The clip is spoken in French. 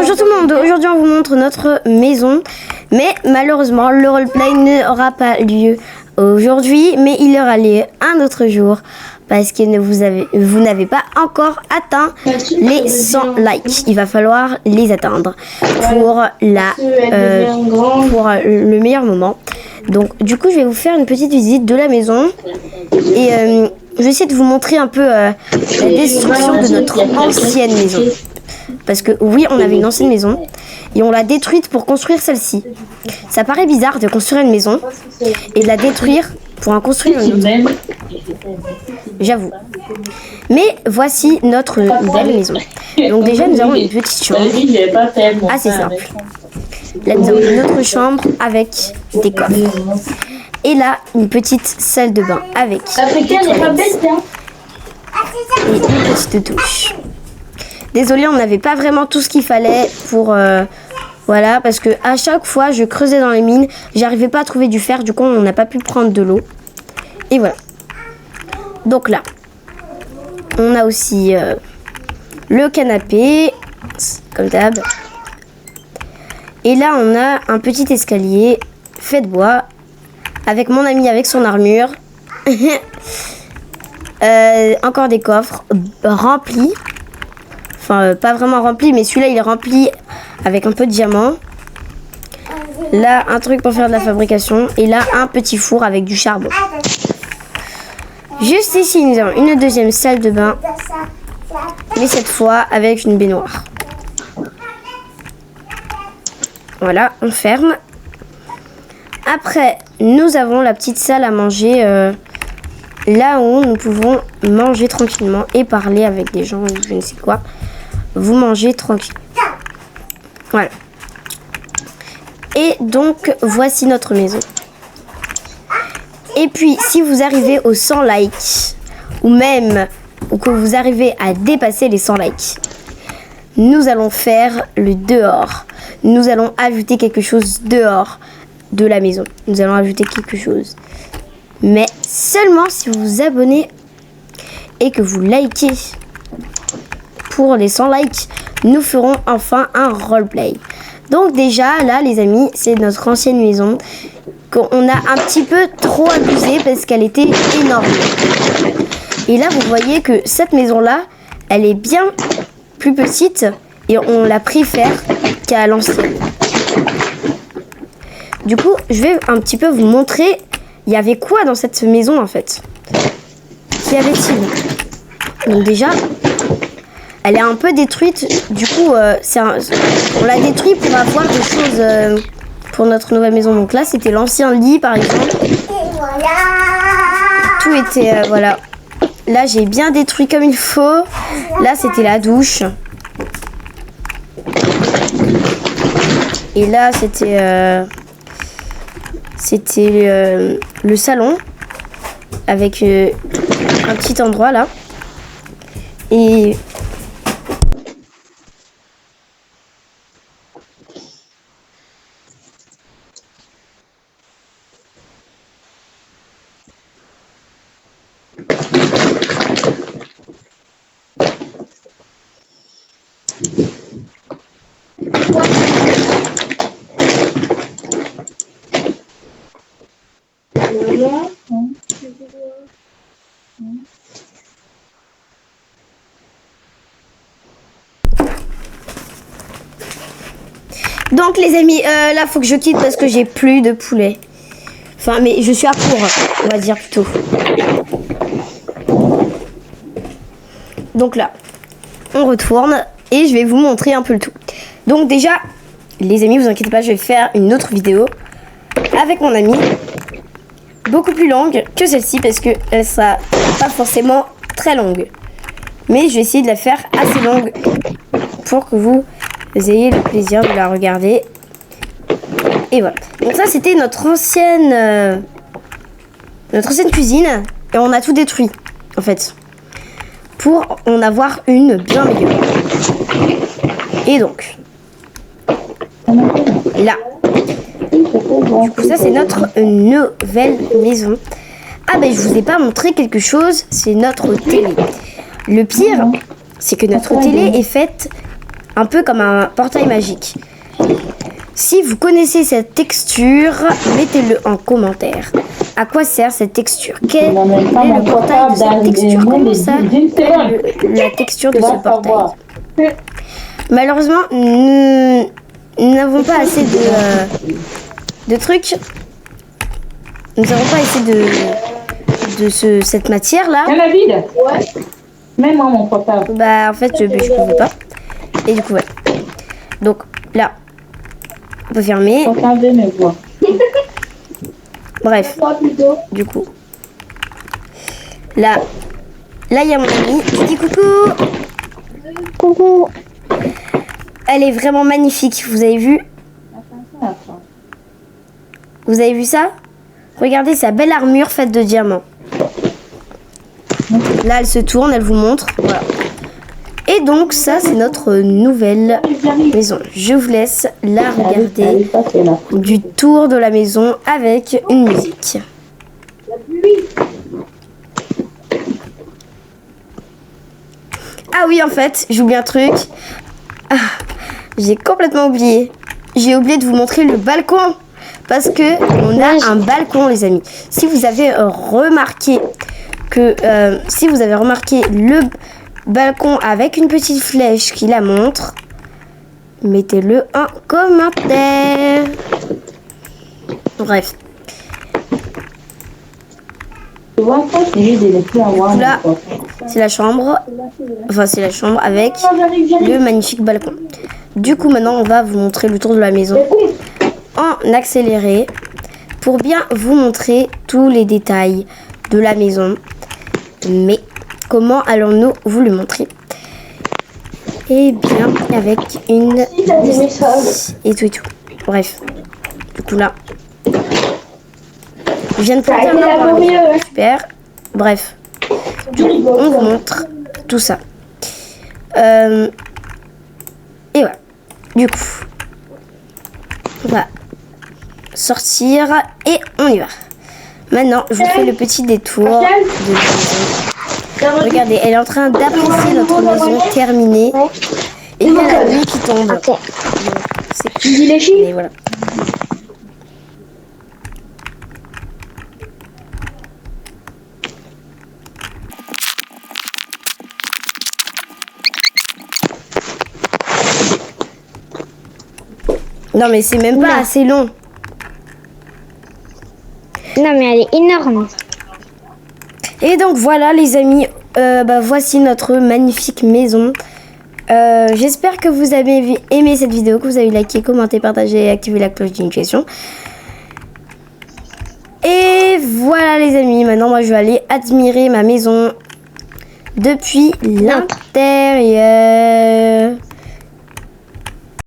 Bonjour tout le monde, aujourd'hui on vous montre notre maison, mais malheureusement le roleplay n'aura pas lieu aujourd'hui, mais il aura lieu un autre jour, parce que vous n'avez pas encore atteint les 100 likes, il va falloir les atteindre pour, pour le meilleur moment. Donc du coup je vais vous faire une petite visite de la maison, et je vais essayer de vous montrer un peu la destruction de notre ancienne maison. Parce que oui, on avait une ancienne maison et on l'a détruite pour construire celle-ci. Ça paraît bizarre de construire une maison et de la détruire pour en construire une autre. J'avoue. Mais voici notre belle maison. Donc déjà, nous avons une petite chambre assez simple. Là, nous avons notre chambre avec des coffres. Et là, une petite salle de bain avec des toilettes et une petite douche. Désolée, on n'avait pas vraiment tout ce qu'il fallait pour... voilà, parce que à chaque fois, je creusais dans les mines. J'arrivais pas à trouver du fer, du coup, on n'a pas pu prendre de l'eau. Et voilà. Donc là, on a aussi le canapé, comme d'hab. Et là, on a un petit escalier fait de bois, avec mon ami avec son armure. Encore des coffres remplis. Enfin, pas vraiment rempli, mais celui-là, il est rempli avec un peu de diamants. Là, un truc pour faire de la fabrication. Et là, un petit four avec du charbon. Juste ici, nous avons une deuxième salle de bain. Mais cette fois, avec une baignoire. Voilà, on ferme. Après, nous avons la petite salle à manger. Là où nous pouvons manger tranquillement et parler avec des gens, je ne sais quoi. Vous mangez tranquille. Voilà. Et donc, voici notre maison. Et puis, si vous arrivez aux 100 likes, ou même que vous arrivez à dépasser les 100 likes, nous allons faire le dehors. Nous allons ajouter quelque chose dehors de la maison. Nous allons ajouter quelque chose. Mais seulement si vous vous abonnez et que vous likez. Pour les 100 likes, nous ferons enfin un roleplay. Donc déjà, là les amis, c'est notre ancienne maison qu'on a un petit peu trop abusé parce qu'elle était énorme. Et là, vous voyez que cette maison-là, elle est bien plus petite et on la préfère qu'à l'ancienne. Du coup, je vais un petit peu vous montrer, il y avait quoi dans cette maison en fait. Qu'y avait-il? Donc déjà... elle est un peu détruite, du coup, on l'a détruit pour avoir des choses pour notre nouvelle maison. Donc là, c'était l'ancien lit, par exemple. Tout était, voilà. Là, j'ai bien détruit comme il faut. Là, c'était la douche. Et là, c'était le salon. Avec un petit endroit, là. Et... donc les amis, là faut que je quitte parce que j'ai plus de poulet. Enfin, mais je suis à court, on va dire plutôt. Donc là, on retourne et je vais vous montrer un peu le tout. Donc déjà, les amis, vous inquiétez pas, je vais faire une autre vidéo avec mon ami. Beaucoup plus longue que celle-ci parce qu'elle sera pas forcément très longue. Mais je vais essayer de la faire assez longue pour que vous ayez le plaisir de la regarder. Et voilà. Donc ça, c'était notre ancienne cuisine. Et on a tout détruit, en fait. Pour en avoir une bien meilleure. Et donc, là. Du coup, ça, c'est notre nouvelle maison. Ah, ben, je vous ai pas montré quelque chose. C'est notre télé. Le pire, c'est que notre télé est faite un peu comme un portail magique. Si vous connaissez cette texture, mettez-le en commentaire. À quoi sert cette texture? Quel est le portail de cette texture? Comment ça, la texture de ce portail? Malheureusement, nous n'avons pas assez de trucs. Nous n'avons pas assez de cette matière-là. Il y en a vide? Ouais. Mets-moi mon portable. Bah, en fait, je pouvais pas. Et du coup, ouais. Donc, là, on peut fermer. Bref, du coup. Là, il y a mon amie qui dit coucou. Coucou. Elle est vraiment magnifique, vous avez vu? Vous avez vu ça? Regardez sa belle armure faite de diamants. Là, elle se tourne, elle vous montre. Voilà. Et donc, ça, c'est notre nouvelle maison. Je vous laisse la regarder du tour de la maison avec une musique. Ah oui, en fait, j'oublie un truc. Ah, j'ai complètement oublié. J'ai oublié de vous montrer le balcon. Parce que on a un balcon, les amis. Si vous avez remarqué le balcon avec une petite flèche qui la montre, mettez-le en commentaire. Bref. Là, c'est la chambre. Enfin, c'est la chambre avec le magnifique balcon. Du coup, maintenant, on va vous montrer le tour de la maison en accéléré pour bien vous montrer tous les détails de la maison. Mais comment allons-nous vous le montrer? Eh bien, avec une et tout. Bref, du coup là, je viens de planter un arbre. Super. Bref, on vous montre tout ça. Et voilà. Du coup, on va sortir et on y va. Maintenant, je vous fais le petit détour de la maison. Regardez, elle est en train d'apprécier notre maison terminée. Et il y a la nuit qui tombe. Et voilà. Non mais c'est même pas assez long. Non mais elle est énorme. Et donc voilà les amis, voici notre magnifique maison. J'espère que vous avez aimé cette vidéo, que vous avez liké, commenté, partagé et activé la cloche de notification. Et voilà les amis, maintenant moi je vais aller admirer ma maison depuis l'intérieur.